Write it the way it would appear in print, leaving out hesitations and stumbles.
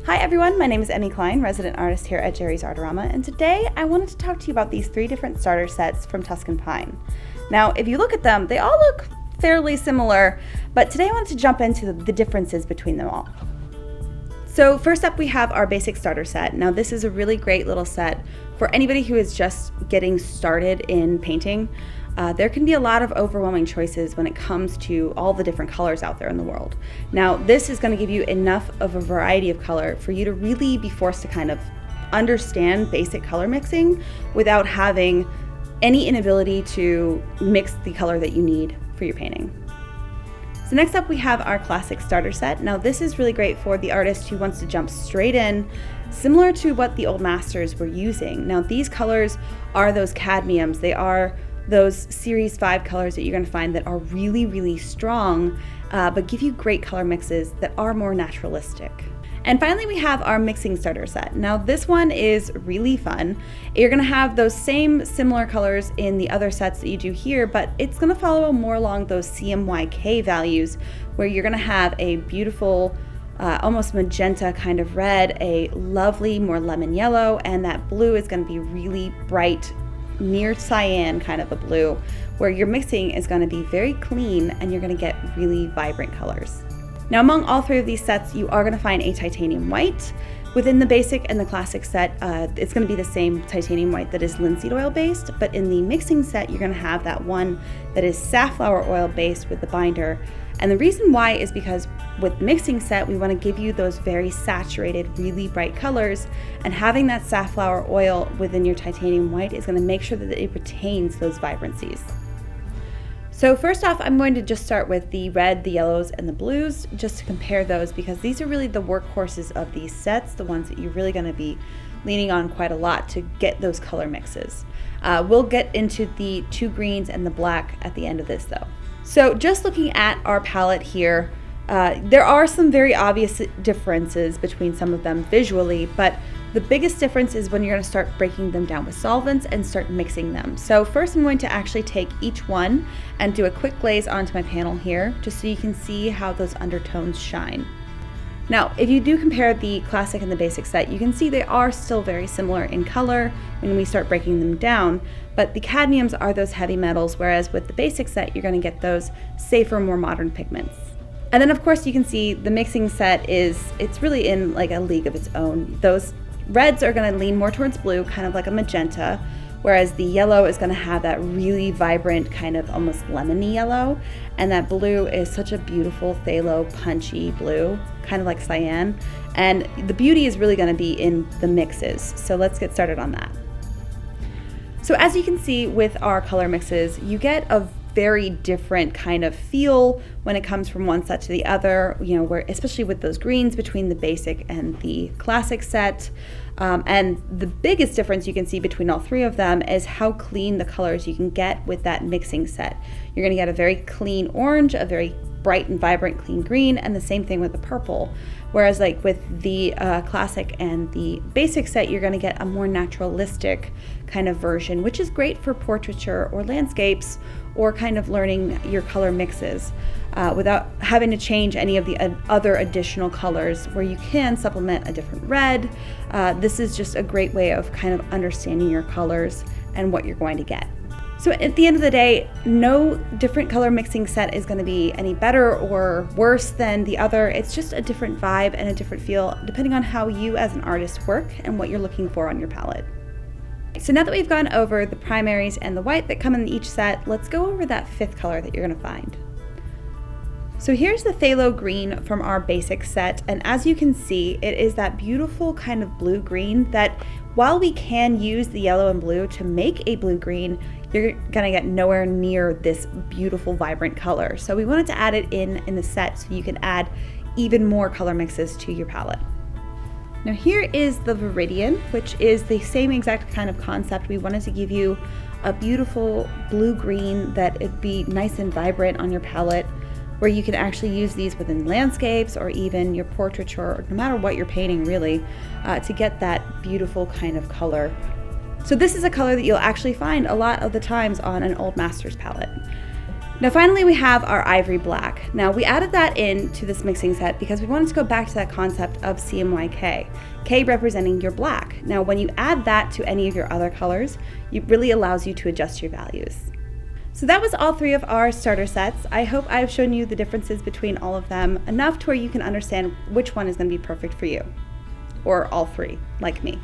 Hi everyone, my name is Emmy Klein, resident artist here at JerrysArtarama, and today I wanted to talk to you about these 3 different starter sets from Tusc and Pine. Now, if you look at them, they all look fairly similar, but today I wanted to jump into the differences between them all. So first up we have our basic starter set. Now this is a really great little set for anybody who is just getting started in painting. There can be a lot of overwhelming choices when it comes to all the different colors out there in the world. Now this is going to give you enough of a variety of color for you to really be forced to kind of understand basic color mixing without having any inability to mix the color that you need for your painting. So next up we have our classic starter set. Now this is really great for the artist who wants to jump straight in, similar to what the old masters were using. Now these colors are those cadmiums. They are those series 5 colors that you're going to find that are really, really strong, but give you great color mixes that are more naturalistic. And finally we have our mixing starter set. Now this one is really fun. You're going to have those same similar colors in the other sets that you do here, but it's going to follow more along those CMYK values, where you're going to have a beautiful almost magenta kind of red, a lovely more lemon yellow, and that blue is going to be really bright, near cyan kind of a blue, where your mixing is going to be very clean and you're going to get really vibrant colors. Now among all 3 of these sets you are going to find a titanium white. Within the basic and the classic set, it's going to be the same titanium white that is linseed oil based, but in the mixing set you're going to have that one that is safflower oil based with the binder. And the reason why is because with the mixing set we want to give you those very saturated, really bright colors, and having that safflower oil within your titanium white is going to make sure that it retains those vibrancies. So first off, I'm going to just start with the red, the yellows, and the blues, just to compare those, because these are really the workhorses of these sets, the ones that you're really going to be leaning on quite a lot to get those color mixes. We'll get into the 2 greens and the black at the end of this though. So just looking at our palette here, there are some very obvious differences between some of them visually, but the biggest difference is when you're going to start breaking them down with solvents and start mixing them. So first I'm going to actually take each one and do a quick glaze onto my panel here, just so you can see how those undertones shine. Now, if you do compare the classic and the basic set, you can see they are still very similar in color when we start breaking them down, but the cadmiums are those heavy metals, whereas with the basic set, you're going to get those safer, more modern pigments. And then of course you can see the mixing set it's really in like a league of its own. Those reds are going to lean more towards blue, kind of like a magenta, whereas the yellow is going to have that really vibrant kind of almost lemony yellow, and that blue is such a beautiful phthalo punchy blue, kind of like cyan, and the beauty is really going to be in the mixes. So let's get started on that. So as you can see with our color mixes, you get a very different kind of feel when it comes from one set to the other, where especially with those greens between the basic and the classic set. And the biggest difference you can see between all 3 of them is how clean the colors you can get with that mixing set. You're going to get a very clean orange, a very bright and vibrant clean green, and the same thing with the purple. Whereas like with the classic and the basic set, you're going to get a more naturalistic kind of version, which is great for portraiture or landscapes, or kind of learning your color mixes without having to change any of the other additional colors, where you can supplement a different red. This is just a great way of kind of understanding your colors and what you're going to get. So at the end of the day, no different color mixing set is going to be any better or worse than the other. It's just a different vibe and a different feel depending on how you as an artist work and what you're looking for on your palette. So now that we've gone over the primaries and the white that come in each set, let's go over that 5th color that you're going to find. So here's the phthalo green from our basic set, and as you can see, it is that beautiful kind of blue-green that, while we can use the yellow and blue to make a blue-green, you're gonna get nowhere near this beautiful, vibrant color. So we wanted to add it in the set so you can add even more color mixes to your palette. Now here is the Viridian, which is the same exact kind of concept. We wanted to give you a beautiful blue-green that it'd be nice and vibrant on your palette, where you can actually use these within landscapes or even your portraiture, or no matter what you're painting really, to get that beautiful kind of color. So this is a color that you'll actually find a lot of the times on an old master's palette. Now finally we have our ivory black. Now we added that into this mixing set because we wanted to go back to that concept of CMYK, K representing your black. Now when you add that to any of your other colors, it really allows you to adjust your values. So that was all 3 of our starter sets. I hope I've shown you the differences between all of them enough to where you can understand which one is going to be perfect for you. Or all 3, like me.